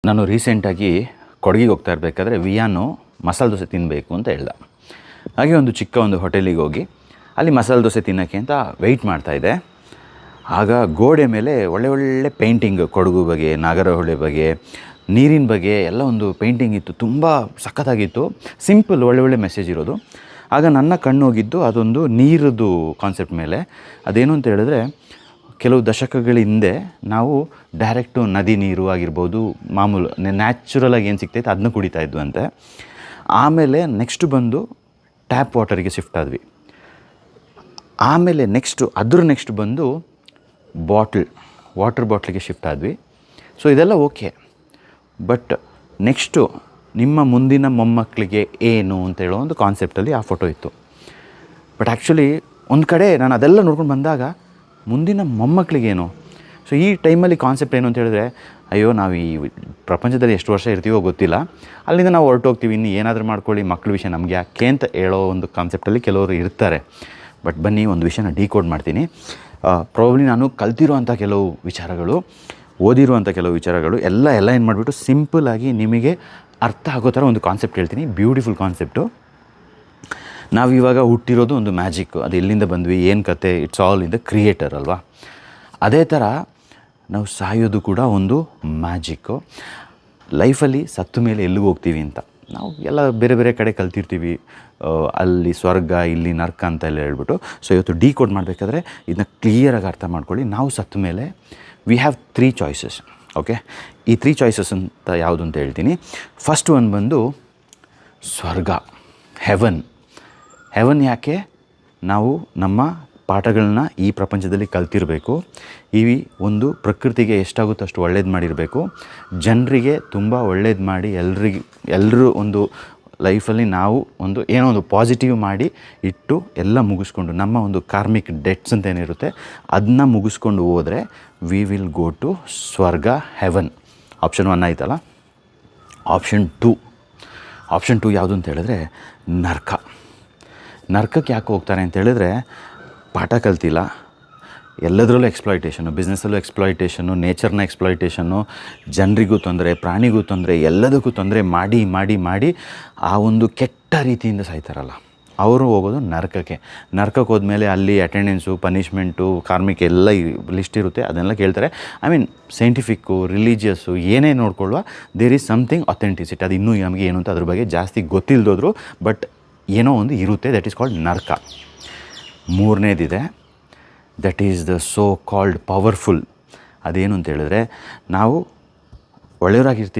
ನಾನು ರೀಸೆಂಟಾಗಿ ಕೊಡಗಿಗೆ ಹೋಗ್ತಾ ಇರಬೇಕಾದ್ರೆ ವಿಯಾನು ಮಸಾಲೆ ದೋಸೆ ತಿನ್ನಬೇಕು ಅಂತ ಹೇಳ್ದ. ಹಾಗೆ ಒಂದು ಚಿಕ್ಕ ಒಂದು ಹೋಟೆಲಿಗೆ ಹೋಗಿ ಅಲ್ಲಿ ಮಸಾಲೆ ದೋಸೆ ತಿನ್ನೋಕ್ಕೆ ಅಂತ ವೆಯ್ಟ್ ಮಾಡ್ತಾಯಿದ್ದೆ. ಆಗ ಗೋಡೆ ಮೇಲೆ ಒಳ್ಳೆ ಪೇಂಟಿಂಗ್, ಕೊಡಗು ಬಗ್ಗೆ, ನಾಗರಹೊಳೆ ಬಗ್ಗೆ, ನೀರಿನ ಬಗ್ಗೆ ಎಲ್ಲ ಒಂದು ಪೇಂಟಿಂಗ್ ಇತ್ತು. ತುಂಬ ಸಖತ್ತಾಗಿತ್ತು, ಸಿಂಪಲ್, ಒಳ್ಳೆ ಮೆಸೇಜ್ ಇರೋದು. ಆಗ ನನ್ನ ಕಣ್ಣು ಹೋಗಿದ್ದು ಅದೊಂದು ನೀರದ್ದು ಕಾನ್ಸೆಪ್ಟ್ ಮೇಲೆ. ಅದೇನು ಅಂತ ಹೇಳಿದ್ರೆ, ಕೆಲವು ದಶಕಗಳ ಹಿಂದೆ ನಾವು ಡೈರೆಕ್ಟು ನದಿ ನೀರು ಆಗಿರ್ಬೋದು, ಮಾಮೂಲು ನ್ಯಾಚುರಲಾಗಿ ಏನು ಸಿಗ್ತೈತೆ ಅದನ್ನ ಕುಡಿತಾ ಇದ್ವು ಅಂತೆ. ಆಮೇಲೆ ನೆಕ್ಸ್ಟ್ ಬಂದು ಟ್ಯಾಪ್ ವಾಟರಿಗೆ ಶಿಫ್ಟ್ ಆದ್ವಿ. ಆಮೇಲೆ ನೆಕ್ಸ್ಟ್ ಬಂದು ವಾಟರ್ ಬಾಟ್ಲಿಗೆ ಶಿಫ್ಟ್ ಆದ್ವಿ. ಸೊ ಇದೆಲ್ಲ ಓಕೆ, ಬಟ್ ನೆಕ್ಸ್ಟು ನಿಮ್ಮ ಮುಂದಿನ ಮೊಮ್ಮಕ್ಕಳಿಗೆ ಏನು ಅಂತ ಹೇಳೋ ಒಂದು ಕಾನ್ಸೆಪ್ಟಲ್ಲಿ ಆ ಫೋಟೋ ಇತ್ತು. ಬಟ್ ಆ್ಯಕ್ಚುಲಿ ಒಂದು ಕಡೆ ನಾನು ಅದೆಲ್ಲ ನೋಡ್ಕೊಂಡು ಬಂದಾಗ ಮುಂದಿನ ಮೊಮ್ಮಕ್ಕಳಿಗೇನು? ಸೊ ಈ ಟೈಮಲ್ಲಿ ಕಾನ್ಸೆಪ್ಟ್ ಏನು ಅಂತ ಹೇಳಿದ್ರೆ, ಅಯ್ಯೋ ನಾವು ಈ ಪ್ರಪಂಚದಲ್ಲಿ ಎಷ್ಟು ವರ್ಷ ಇರ್ತೀವೋ ಗೊತ್ತಿಲ್ಲ, ಅಲ್ಲಿಂದ ನಾವು ಹೊರಟೋಗ್ತೀವಿ, ಇನ್ನು ಏನಾದರೂ ಮಾಡ್ಕೊಳ್ಳಿ, ಮಕ್ಕಳ ವಿಷಯ ನಮಗೆ ಯಾಕೆ ಅಂತ ಹೇಳೋ ಒಂದು ಕಾನ್ಸೆಪ್ಟಲ್ಲಿ ಕೆಲವರು ಇರ್ತಾರೆ. ಬಟ್ ಬನ್ನಿ ಒಂದು ವಿಷಯನ ಡಿಕೋಡ್ ಮಾಡ್ತೀನಿ. ಪ್ರಾಬಬ್ಲಿ ನಾನು ಕಲ್ತಿರುವಂಥ ಕೆಲವು ವಿಚಾರಗಳು, ಓದಿರುವಂಥ ಕೆಲವು ವಿಚಾರಗಳು ಎಲ್ಲ ಏನು ಮಾಡಿಬಿಟ್ಟು ಸಿಂಪಲ್ಲಾಗಿ ನಿಮಗೆ ಅರ್ಥ ಆಗೋ ಥರ ಒಂದು ಕಾನ್ಸೆಪ್ಟ್ ಹೇಳ್ತೀನಿ. Beautiful concept. ನಾವಿವಾಗ ಹುಟ್ಟಿರೋದು ಒಂದು ಮ್ಯಾಜಿಕ್ಕು. ಅದು ಎಲ್ಲಿಂದ ಬಂದ್ವಿ, ಏನು ಕತೆ, it's all in the creator ಅಲ್ವಾ? ಅದೇ ಥರ ನಾವು ಸಾಯೋದು ಕೂಡ ಒಂದು ಮ್ಯಾಜಿಕ್ಕು. ಲೈಫಲ್ಲಿ ಸತ್ತ ಮೇಲೆ ಎಲ್ಲಿಗೆ ಹೋಗ್ತೀವಿ ಅಂತ ನಾವು ಎಲ್ಲ ಬೇರೆ ಕಡೆ ಕಲ್ತಿರ್ತೀವಿ. ಅಲ್ಲಿ ಸ್ವರ್ಗ, ಇಲ್ಲಿ ನರ್ಕ ಅಂತ ಎಲ್ಲ ಹೇಳ್ಬಿಟ್ಟು. ಸೊ ಇವತ್ತು ಡಿಕೋಡ್ ಮಾಡಬೇಕಾದ್ರೆ ಇದನ್ನ ಕ್ಲಿಯರಾಗಿ ಅರ್ಥ ಮಾಡ್ಕೊಳ್ಳಿ. ನಾವು ಸತ್ತ ಮೇಲೆ ವಿ ಹ್ಯಾವ್ 3 ಚಾಯ್ಸಸ್. ಓಕೆ, ಈ 3 ಚಾಯ್ಸಸ್ ಅಂತ ಯಾವುದು ಅಂತ ಹೇಳ್ತೀನಿ. ಫಸ್ಟ್ ಒಂದು ಬಂದು ಸ್ವರ್ಗ, ಹೆವನ್. ಯಾಕೆ? ನಾವು ನಮ್ಮ ಪಾಠಗಳನ್ನ ಈ ಪ್ರಪಂಚದಲ್ಲಿ ಕಲ್ತಿರಬೇಕು. ಈ ಒಂದು ಪ್ರಕೃತಿಗೆ ಎಷ್ಟಾಗುತ್ತೋ ಅಷ್ಟು ಒಳ್ಳೇದು ಮಾಡಿರಬೇಕು. ಜನರಿಗೆ ತುಂಬ ಒಳ್ಳೇದು ಮಾಡಿ ಎಲ್ಲರೂ ಒಂದು ಲೈಫಲ್ಲಿ ನಾವು ಏನೋ ಒಂದು ಪಾಸಿಟಿವ್ ಮಾಡಿ ಇಟ್ಟು ಎಲ್ಲ ಮುಗಿಸ್ಕೊಂಡು ನಮ್ಮ ಒಂದು ಕಾರ್ಮಿಕ್ ಡೆಟ್ಸ್ ಅಂತ ಏನಿರುತ್ತೆ ಅದನ್ನ ಮುಗಿಸ್ಕೊಂಡು ಹೋದರೆ ವಿ ವಿಲ್ ಗೋ ಟು ಸ್ವರ್ಗ, ಹೆವನ್. ಆಪ್ಷನ್ 1 ಆಯ್ತಲ್ಲ. ಆಪ್ಷನ್ 2 ಯಾವುದು ಅಂತ ಹೇಳಿದ್ರೆ ನರ್ಕಕ್ಕೆ ಯಾಕೆ ಹೋಗ್ತಾರೆ ಅಂತ ಹೇಳಿದ್ರೆ, ಪಾಠ ಕಲ್ತಿಲ್ಲ, ಎಲ್ಲದರಲ್ಲೂ ಎಕ್ಸ್ಪ್ಲಾಯ್ಟೇಷನ್ನು, ಬಿಸ್ನೆಸ್ಸಲ್ಲೂ ಎಕ್ಸ್ಪ್ಲಾಯ್ಟೇಷನ್ನು, ನೇಚರ್ನ ಎಕ್ಸ್ಪ್ಲಾಯ್ಟೇಷನ್ನು, ಜನರಿಗೂ ತೊಂದರೆ, ಪ್ರಾಣಿಗೂ ತೊಂದರೆ, ಎಲ್ಲದಕ್ಕೂ ತೊಂದರೆ ಮಾಡಿ ಆ ಒಂದು ಕೆಟ್ಟ ರೀತಿಯಿಂದ ಸಾಯ್ತಾರಲ್ಲ, ಅವರು ಹೋಗೋದು ನರಕಕ್ಕೆ ಹೋದ್ಮೇಲೆ ಅಲ್ಲಿ ಅಟೆಂಡೆನ್ಸು, ಪನಿಷ್ಮೆಂಟು, ಕಾರ್ಮಿಕ ಎಲ್ಲ ಲಿಸ್ಟ್ ಇರುತ್ತೆ. ಅದನ್ನೆಲ್ಲ ಕೇಳ್ತಾರೆ. ಸೈಂಟಿಫಿಕ್ಕು, ರಿಲಿಜಿಯಸ್ಸು ಏನೇ ನೋಡ್ಕೊಳ್ಳುವ, ದೇರ್ ಈಸ್ ಸಮಥಿಂಗ್ ಅಥೆಂಟಿಸಿಟಿ. ಅದು ಇನ್ನೂ ನಮಗೆ ಏನು ಅಂತ ಅದ್ರ ಬಗ್ಗೆ ಜಾಸ್ತಿ ಗೊತ್ತಿಲ್ಲದೋದ್ರು, ಬಟ್ ಏನೋ ಒಂದು ಇರುತ್ತೆ. ದಟ್ ಈಸ್ ಕಾಲ್ಡ್ ನರ್ಕ. 3ನೇದಿದೆ, that is the so called powerful. ಅದೇನು ಅಂತ ಹೇಳಿದ್ರೆ, ನಾವು ಒಳ್ಳೆಯವರಾಗಿರ್ತೀವಿ,